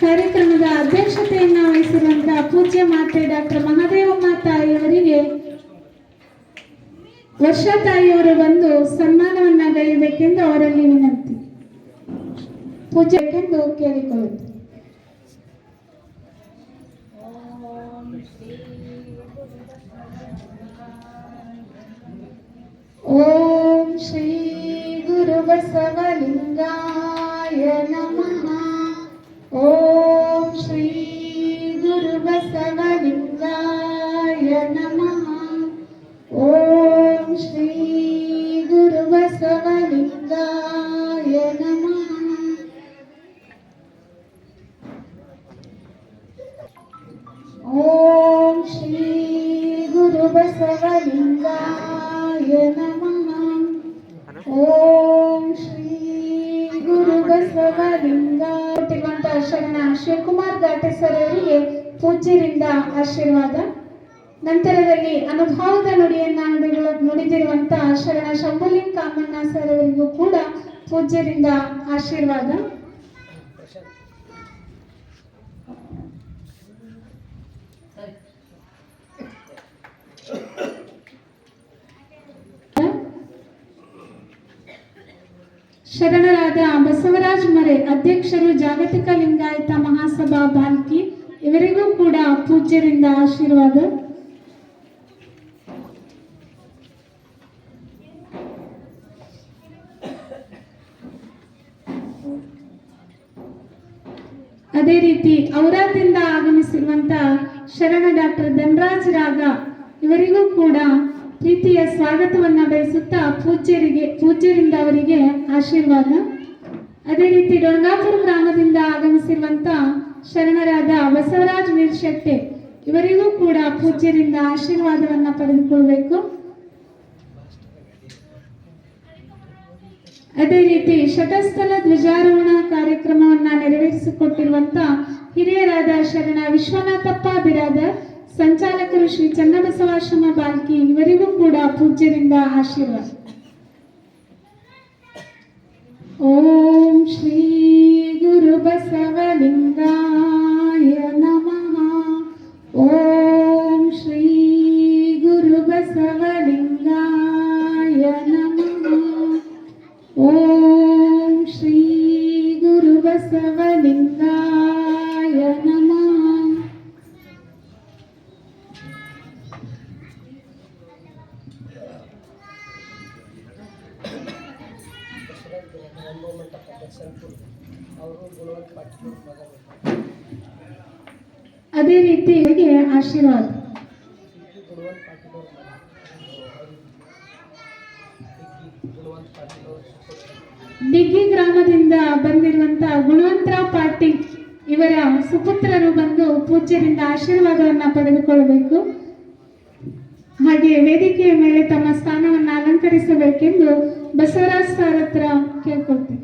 ಕಾರ್ಯಕ್ರಮದ ಅಧ್ಯಕ್ಷತೆಯನ್ನು ವಹಿಸಿರುವಂತಹ ಪೂಜ್ಯ ಮಾತೆ ಡಾಕ್ಟರ್ ಮಹಾದೇವಮ್ಮ ತಾಯಿಯವರಿಗೆ ವರ್ಷಾ ತಾಯಿಯವರು ಬಂದು ಸನ್ಮಾನವನ್ನ ಗೈಯಬೇಕೆಂದು ಅವರಲ್ಲಿ ವಿನಂತಿ. ಪೂಜೆಗೆಂದು ಕೇಳಿಕೊಳ್ಳುತ್ತೆ. ಓಂ ಶ್ರೀ ಗುರು ಬಸವಲಿಂಗಾಯ ನಮಃ. ಓಂ ಶ್ರೀ ಗುರು ಬಸವಲಿಂಗಾಯ ನಮಃ. ಓಂ ಶ್ರೀ ಗುರು ಬಸವಲಿಂಗಾಯ ನಮಃ. ಓಂ ಶ್ರೀ ಗುರು ಬಸವಲಿಂಗಾಯ ನಮಃ. ಓಂ ಶ್ರೀ ಗುರು ಬಸವಲಿಂಗಾಯ ಶರಣ ಶಿವಕುಮಾರ್ ಘಾಟೆ ಸರ್ ಅವರಿಗೆ ಪೂಜ್ಯರಿಂದ ಆಶೀರ್ವಾದ. ನಂತರದಲ್ಲಿ ಅನುಭವದ ನುಡಿಯನ್ನ ನುಡಿದಿರುವಂತಹ ಶರಣ ಶಂಭುಲಿಂಗ ಕಾಮಣ್ಣ ಸರ್ ಅವರಿಗೂ ಕೂಡ ಪೂಜ್ಯರಿಂದ ಆಶೀರ್ವಾದ. ಶರಣರಾದ ಬಸವರಾಜ್ ಮರೆ ಅಧ್ಯಕ್ಷರು ಜಾಗತಿಕ ಲಿಂಗಾಯತ ಮಹಾಸಭಾ ಬಾಲ್ಕಿ ಇವರಿಗೂ ಕೂಡ ಪೂಜ್ಯರಿಂದ ಆಶೀರ್ವಾದ. ಅದೇ ರೀತಿ ಔರಾದಿಂದ ಆಗಮಿಸಿರುವಂತಹ ಶರಣ ಡಾಕ್ಟರ್ ಧನರಾಜ್ ರಾಗ ಇವರಿಗೂ ಕೂಡ ಪ್ರೀತಿಯ ಸ್ವಾಗತವನ್ನ ಬಯಸುತ್ತಾ ಪೂಜ್ಯರಿಂದ ಅವರಿಗೆ ಆಶೀರ್ವಾದ. ಅದೇ ರೀತಿ ಡೊಂಗಾಪುರ ಗ್ರಾಮದಿಂದ ಆಗಮಿಸಿರುವಂತ ಶರಣರಾದ ಬಸವರಾಜ್ ವೀರಶೆಟ್ಟಿ ಇವರಿಗೂ ಕೂಡ ಪೂಜ್ಯರಿಂದ ಆಶೀರ್ವಾದವನ್ನ ಪಡೆದುಕೊಳ್ಳಬೇಕು. ಅದೇ ರೀತಿ ಶತಸ್ಥಲ ಧ್ವಜಾರೋಹಣ ಕಾರ್ಯಕ್ರಮವನ್ನ ನೆರವೇರಿಸಿಕೊಟ್ಟಿರುವಂತ ಹಿರಿಯರಾದ ಶರಣ ವಿಶ್ವನಾಥಪ್ಪ ಬಿರಾದರ್ ಸಂಚಾಲಕರು ಶ್ರೀ ಚನ್ನಬಸವಾಶ್ರಮ ಬಾಲ್ಕಿ ಇವರಿಗೂ ಕೂಡ ಪೂಜ್ಯರಿಂದ ಆಶೀರ್ವಾದ. ಓಂ ಶ್ರೀ ಗುರು ಬಸವಲಿಂಗಾಯ ನಮಃ. ಓಂ ಶ್ರೀ ಗುರು ಬಸವಲಿಂಗಾಯ ನಮಃ. ಓಂ ಶ್ರೀ ಗುರು ಬಸವಲಿಂಗಾಯ ನಮಃ. ಅದೇ ರೀತಿ ಆಶೀರ್ವಾದ. ದಿಗ್ಗಿ ಗ್ರಾಮದಿಂದ ಬಂದಿರುವಂತಹ ಗುಣವಂತರಾವ್ ಪಾಟೀಲ್ ಇವರ ಸುಪುತ್ರರು ಬಂದು ಪೂಜ್ಯರಿಂದ ಆಶೀರ್ವಾದವನ್ನ ಪಡೆದುಕೊಳ್ಳಬೇಕು. ಹಾಗೆ ವೇದಿಕೆಯ ಮೇಲೆ ತಮ್ಮ ಸ್ಥಾನವನ್ನು ಅಲಂಕರಿಸಬೇಕೆಂದು ಬಸವರಾಜ್ ಸರ್ ಹತ್ರ ಕೇಳ್ಕೊಳ್ತೇವೆ.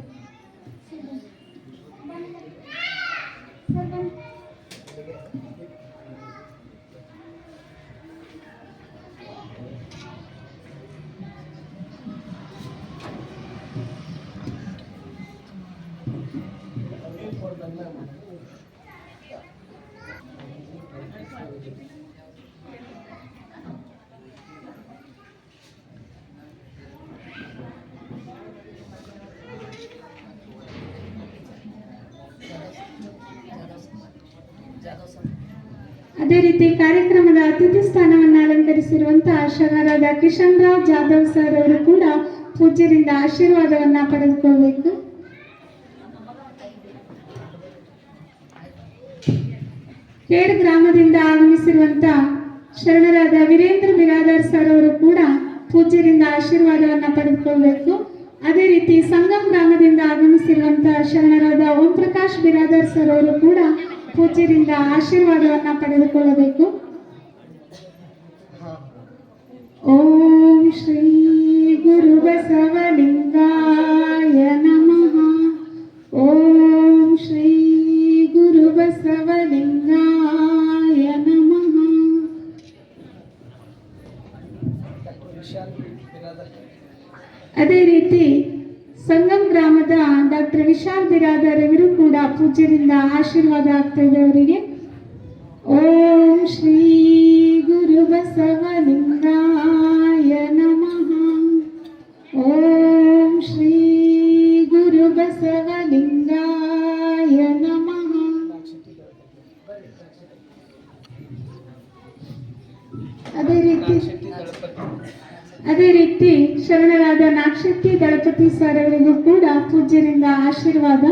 ಅದೇ ರೀತಿ ಕಾರ್ಯಕ್ರಮದ ಅತಿಥಿ ಸ್ಥಾನವನ್ನು ಅಲಂಕರಿಸಿರುವಂತಹ ಶರಣರಾದ ಕಿಶನ್ ರಾವ್ ಜಾಧವ್ ಸರ್ ಅವರು ಕೂಡ ಪೂಜ್ಯರಿಂದ ಆಶೀರ್ವಾದವನ್ನ ಪಡೆದುಕೊಳ್ಳಬೇಕು. ಕೇಡ್ ಗ್ರಾಮದಿಂದ ಆಗಮಿಸಿರುವಂತಹ ಶರಣರಾದ ವೀರೇಂದ್ರ ಬಿರಾದರ್ ಸರ್ ಅವರು ಕೂಡ ಪೂಜ್ಯರಿಂದ ಆಶೀರ್ವಾದವನ್ನ ಪಡೆದುಕೊಳ್ಳಬೇಕು. ಅದೇ ರೀತಿ ಸಂಗಮ್ ಗ್ರಾಮದಿಂದ ಆಗಮಿಸಿರುವಂತಹ ಶರಣರಾದ ಓಂ ಪ್ರಕಾಶ್ ಬಿರಾದರ್ ಸರ್ ಅವರು ಕೂಡ ಪೂಜ್ಯರಿಂದ ಆಶೀರ್ವಾದವನ್ನ ಪಡೆದುಕೊಳ್ಳಬೇಕು. ಓಂ ಶ್ರೀ ಗುರು ಬಸವಲಿಂಗಾಯ ನಮಃ. ಓಂ ಶ್ರೀ ಗುರು ಬಸವಲಿಂಗಾಯ ನಮಃ. ಅದೇ ರೀತಿ ಸಂಗಮ್ ಗ್ರಾಮದ ಡಾಕ್ಟರ್ ಡಾಕ್ಟರ್ ವಿಶಾಲ್ ಬಿರಾದರ್ ಇವರು ಕೂಡ ಪೂಜ್ಯರಿಂದ ಆಶೀರ್ವಾದ ಆಗ್ತಾ ಇದೆ ಅವರಿಗೆ. ಓಂ ಶ್ರೀ ಗುರು ಬಸವಲಿಂಗಾಯ ನಮಃ. ಓಂ ಶ್ರೀ ಗುರು ಬಸವಲಿಂಗಾಯ ನಮಃ. ಅದೇ ರೀತಿ ಶರಣರಾದ ನಾಗಶೆಟ್ಟಿ ದಳಪತಿ ಸರ್ ಅವರಿಗೂ ಕೂಡ ಪೂಜ್ಯರಿಂದ ಆಶೀರ್ವಾದ.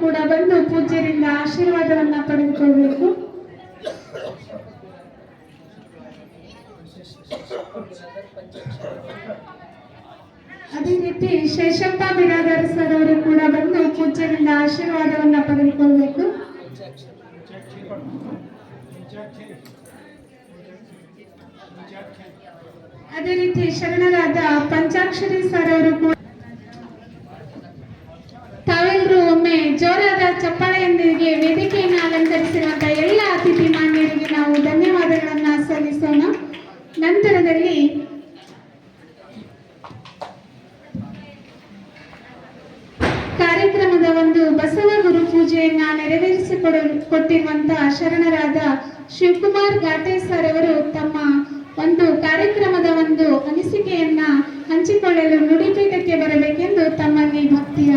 ಕೂಡ ಬಂದು ಪೂಜ್ಯರಿಂದ ಆಶೀರ್ವಾದವನ್ನ ಪಡೆದುಕೊಳ್ಳಬೇಕು. ಅದೇ ರೀತಿ ಶೇಷಪ್ಪ ಬಿರಾದರ್ ಸರ್ ಅವರು ಕೂಡ ಬಂದು ಪೂಜ್ಯರಿಂದ ಆಶೀರ್ವಾದವನ್ನ ಪಡೆದುಕೊಳ್ಳಬೇಕು. ಅದೇ ರೀತಿ ಶರಣರಾದ ಪಂಚಾಕ್ಷರಿ ಸರ್ ಅವರು ಕೂಡ ತಾವೆಲ್ಲರೂ ಒಮ್ಮೆ ಜೋರಾದ ಚಪ್ಪಾಳೆಯೊಂದಿಗೆ ವೇದಿಕೆಯನ್ನು ಅಲಂಕರಿಸಿರುವಂತಹ ಎಲ್ಲ ಅತಿಥಿ ಮಾನ್ಯರಿಗೆ ನಾವು ಧನ್ಯವಾದಗಳನ್ನ ಸಲ್ಲಿಸೋಣ. ನಂತರದಲ್ಲಿ ಕಾರ್ಯಕ್ರಮದ ಒಂದು ಬಸವ ಗುರು ಪೂಜೆಯನ್ನ ನೆರವೇರಿಸಿಕೊಟ್ಟಿರುವಂತಹ ಶರಣರಾದ ಶಿವಕುಮಾರ್ ಘಾಟೆ ಸರ್ ಅವರು ತಮ್ಮ ಒಂದು ಕಾರ್ಯಕ್ರಮದ ಒಂದು ಅನಿಸಿಕೆಯನ್ನ ಹಂಚಿಕೊಳ್ಳಲು ನುಡಿಪೀಠಕ್ಕೆ ಬರಬೇಕೆಂದು ತಮ್ಮಲ್ಲಿ ಭಕ್ತಿಯ